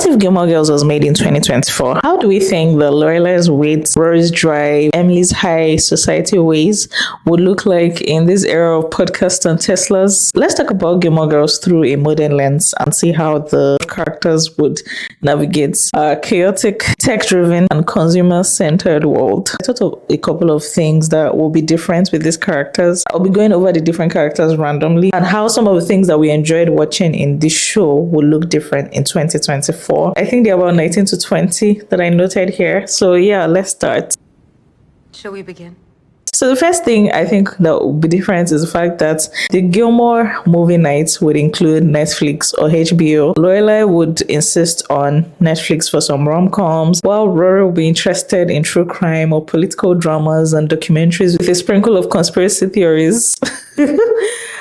What if Gilmore Girls was made in 2024? How do we think the Lorelai's wit, Rory's drive, Emily's high society ways would look like in this era of podcasts and Teslas? Let's talk about Gilmore Girls through a modern lens and see how the characters would navigate a chaotic, tech-driven, and consumer-centered world. I thought of a couple of things that will be different with these characters. I'll be going over the different characters randomly and how some of the things that we enjoyed watching in this show will look different in 2024. I think they're about 19 to 20 that I noted here. So yeah, let's start. Shall we begin? So the first thing I think that would be different is the fact that the Gilmore movie nights would include Netflix or HBO. Lorelai would insist on Netflix for some rom-coms, while Rory would be interested in true crime or political dramas and documentaries with a sprinkle of conspiracy theories.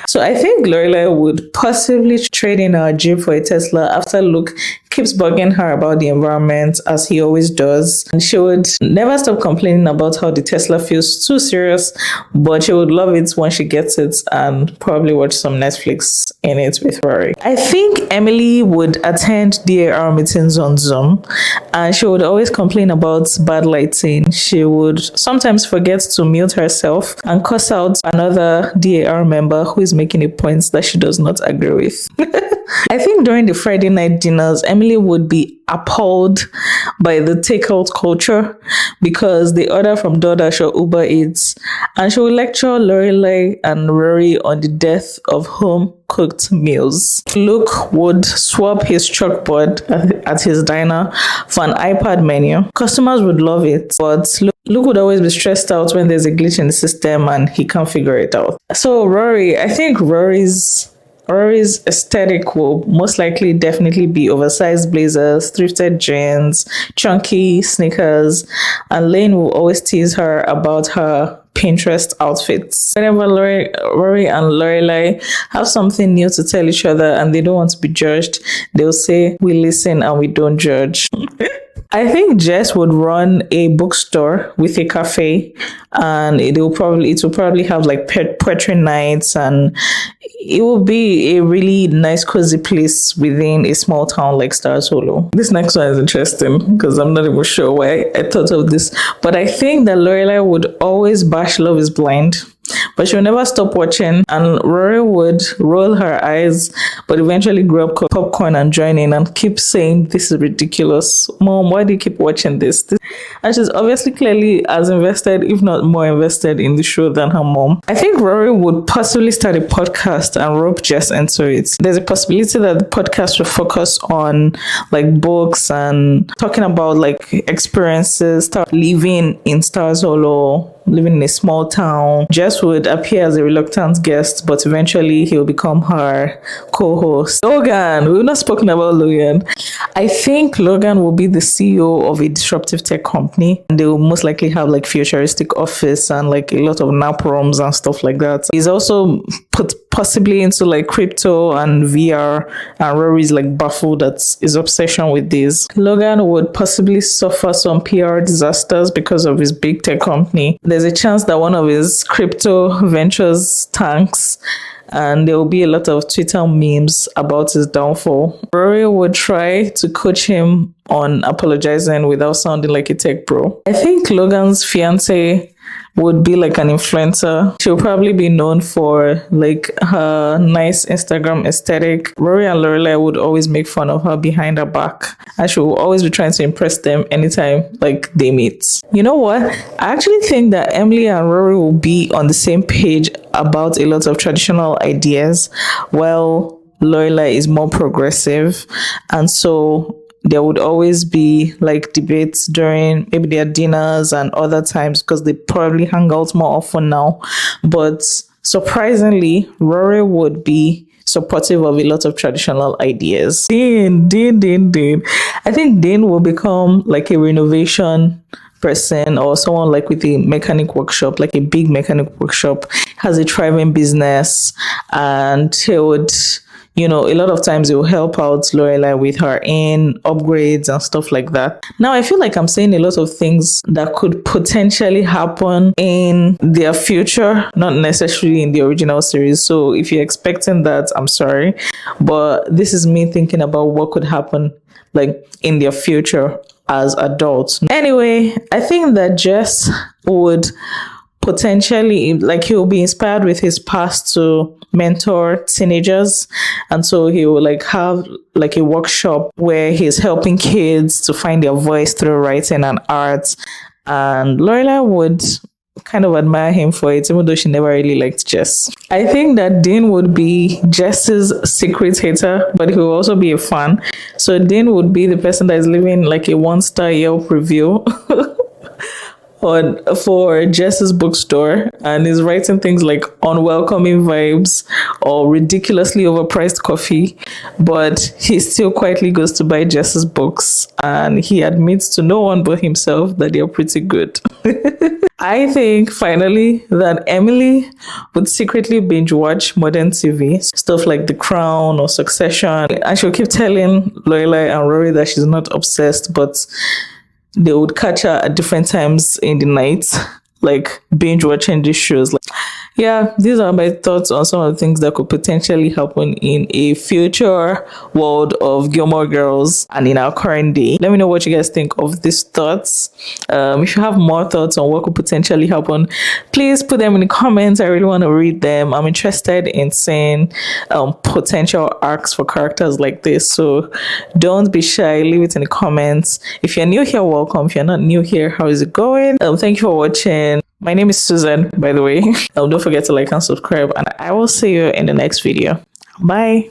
So I think Lorelai would possibly trade in her Jeep for a Tesla after Luke keeps bugging her about the environment, as he always does. And she would never stop complaining about how the Tesla feels too serious, but she would love it when she gets it and probably watch some Netflix in it with Rory. I think Emily would attend DAR meetings on Zoom, and she would always complain about bad lighting. She would sometimes forget to mute herself and cuss out another DAR member who is making a point that she does not agree with. I think during the Friday night dinners, Emily would be appalled by the takeout culture because they order from DoorDash or Uber Eats, and she would lecture Lorelai and Rory on the death of home-cooked meals. Luke would swap his chalkboard at his diner for an iPad menu. Customers would love it, but Luke would always be stressed out when there's a glitch in the system and he can't figure it out. So Rory, I think Rory's aesthetic will most likely definitely be oversized blazers, thrifted jeans, chunky sneakers, and Lane will always tease her about her Pinterest outfits. Whenever Rory and Lorelai have something new to tell each other and they don't want to be judged, they'll say, "We listen and we don't judge." I think Jess would run a bookstore with a cafe, and it will probably have like poetry nights, and it will be a really nice cozy place within a small town like Stars Hollow. This next one is interesting because I'm not even sure why I thought of this, but I think that Lorelai would always bash Love is Blind, but she'll never stop watching, and Rory would roll her eyes but eventually grab popcorn and join in and keep saying, "This is ridiculous. Mom, why do you keep watching this?" And she's obviously clearly as invested, if not more invested in the show than her mom. I think Rory would possibly start a podcast and rope Jess into it. There's a possibility that the podcast will focus on like books and talking about like experiences, start living in Stars Hollow, living in a small town. Jess would appear as a reluctant guest, but eventually he'll become her co-host. Logan, we've not spoken about Logan. I think Logan will be the CEO of a disruptive tech company, and they will most likely have like futuristic office and like a lot of nap rooms and stuff like that. He's also possibly into like crypto and VR, and Rory's like baffled at his obsession with this. Logan would possibly suffer some PR disasters because of his big tech company. There's a chance that one of his crypto ventures tanks, and there will be a lot of Twitter memes about his downfall. Rory would try to coach him on apologizing without sounding like a tech bro. I think Logan's fiance would be like an influencer. She'll probably be known for like her nice Instagram aesthetic. Rory and Lorelai would always make fun of her behind her back, and she will always be trying to impress them anytime like they meet. You know what? I actually think that Emily and Rory will be on the same page about a lot of traditional ideas, while Lorelai is more progressive, and so there would always be like debates during maybe their dinners and other times because they probably hang out more often now. But surprisingly, Rory would be supportive of a lot of traditional ideas. Dean. I think Dean will become like a renovation person or someone like with a mechanic workshop, like a big mechanic workshop, has a thriving business, and he would, you know, a lot of times it will help out Lorelai with her in upgrades and stuff like that. Now, I feel like I'm saying a lot of things that could potentially happen in their future, not necessarily in the original series. So if you're expecting that, I'm sorry. But this is me thinking about what could happen like in their future as adults. Anyway, I think that Jess would potentially, like, he'll be inspired with his past to mentor teenagers, and so he will like have like a workshop where he's helping kids to find their voice through writing and art. And Lorelai would kind of admire him for it, even though she never really liked Jess. I think that Dean would be Jess's secret hater, but he will also be a fan. So Dean would be the person that is leaving like a 1-star Yelp review for Jess's bookstore, and is writing things like unwelcoming vibes or ridiculously overpriced coffee, but he still quietly goes to buy Jess's books, and he admits to no one but himself that they're pretty good. I think finally that Emily would secretly binge watch modern TV, stuff like The Crown or Succession, and she'll keep telling Lorelai and Rory that she's not obsessed, but they would catch her at different times in the night, like binge watching these shows. Like, yeah, these are my thoughts on some of the things that could potentially happen in a future world of Gilmore Girls and in our current day. Let me know what you guys think of these thoughts. If you have more thoughts on what could potentially happen, please put them in the comments. I really want to read them. I'm interested in seeing potential arcs for characters like this. So don't be shy. Leave it in the comments. If you're new here, welcome. If you're not new here, how is it going? Thank you for watching. My name is Susan, by the way. Don't forget to like and subscribe, and I will see you in the next video. Bye.